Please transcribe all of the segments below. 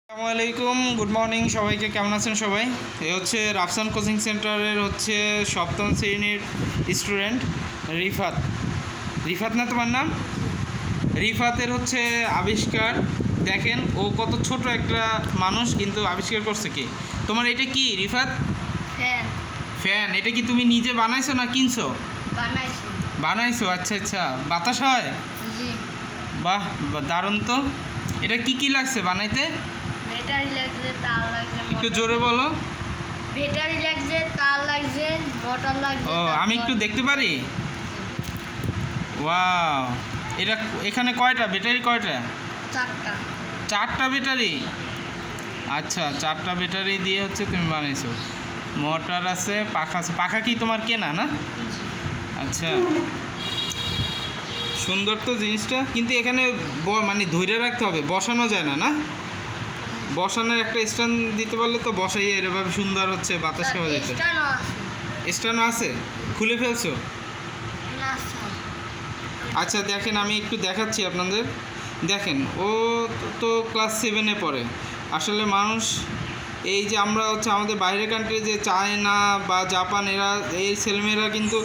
আসসালামু আলাইকুম, good morning সবাইকে। কেমন আছেন সবাই? এ হচ্ছে রাফসান কোচিং সেন্টারের হচ্ছে সপ্তম শ্রেণীর স্টুডেন্ট রিফাত। রিফাত না তোমার নাম? রিফাতের হচ্ছে আবিষ্কার দেখেন, ও কত ছোট একটা মানুষ কিন্তু আবিষ্কার করছে। কি তোমার এটা কি রিফাত? Fan fan. এটা কি তুমি নিজে বানাইছো না কিনছো? বানাইছি। বানাইছো, আচ্ছা আচ্ছা। বাতাস হয়? জি। বাহ, দারুণ তো। এটা কি কি লাগছে বানাইতে? ব্যাটারি লাগছে, তার লাগছে, একটু জোরে বলো। ব্যাটারি লাগছে, তার লাগছে, মোটর লাগছে। ও, আমি একটু দেখতে পারি? ওয়াও, এটা এখানে কয়টা ব্যাটারি? কয়টা? চারটা। চারটা ব্যাটারি। আচ্ছা, চারটা ব্যাটারি দিয়ে হচ্ছে তুমি বানাইছো। মোটর আছে, পাখা আছে। পাখা কি তোমার কেনা না? আচ্ছা, সুন্দর তো জিনিসটা, কিন্তু এখানে মানে ধরে রাখতে হবে, বসানো যায় না। না, বসানোর একটা স্ট্যান্ড দিতে পারলে তো বসাই এরভাবে সুন্দর হচ্ছে বাতাস খাওয়া যেত। স্ট্যান্ড আছে, খুলে ফেলছো? আচ্ছা দেখেন, আমি একটু দেখাচ্ছি আপনাদের। দেখেন, ও তো ক্লাস 7-এ পড়ে। আসলে মানুষ, এই যে আমরা হচ্ছে আমাদের বাইরের কান্ট্রি যে চায়না বা জাপান, এরা এই ছেলেমেয়েরা কিন্তু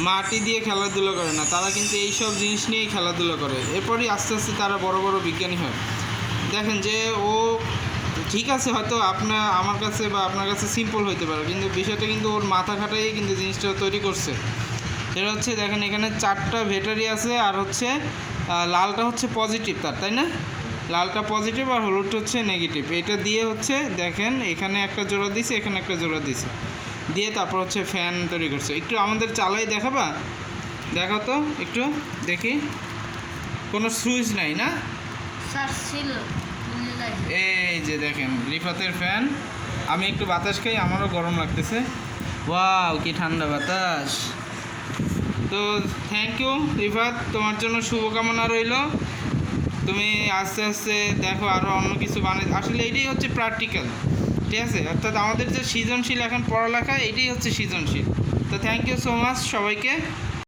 মাটি দিয়ে খেলাধুলো করে না, তারা কিন্তু এই সব জিনিস নিয়েই খেলাধুলো করে। এরপরই আস্তে আস্তে তারা বড় বড় বিজ্ঞানী হয়। দেখেন যে ও ঠিক আছে, হয়তো আমার কাছে বা আপনার কাছে সিম্পল হইতে পারে, কিন্তু বিষয়টা কিন্তু ওর মাথা খাটাই কিন্তু জিনিসটা তৈরি করছে। এটা হচ্ছে দেখেন, এখানে চারটা ব্যাটারি আছে, আর হচ্ছে লালটা হচ্ছে পজিটিভ তার, তাই না? লালটা পজিটিভ আর হলুদটা হচ্ছে নেগেটিভ। এটা দিয়ে হচ্ছে দেখেন, এখানে একটা জোড়া দিছে, এখানে একটা জোড়া দিছে, দিয়ে তারপর হচ্ছে ফ্যান তৈরি করছে। একটু আমাদের চালাই দেখাবা? দেখো তো একটু দেখি। কোনো সুইচ নাই না? স্যার ছিল। এই যে দেখেন রিফাতের ফ্যান। আমি একটু বাতাস খাই, আমারও গরম লাগতেছে। ওয়াও, কি ঠান্ডা বাতাস। তো থ্যাংক ইউ রিফাত, তোমার জন্য শুভকামনা রইল। তুমি আস্তে আস্তে দেখো আরও অন্য কিছু বানাই। আসলে এটাই হচ্ছে প্র্যাকটিক্যাল, ঠিক আছে? অর্থাৎ আমাদের যে সৃজনশীল এখন পড়ালেখা, এটাই হচ্ছে সৃজনশীল। তো থ্যাংক ইউ সো মাচ সবাইকে।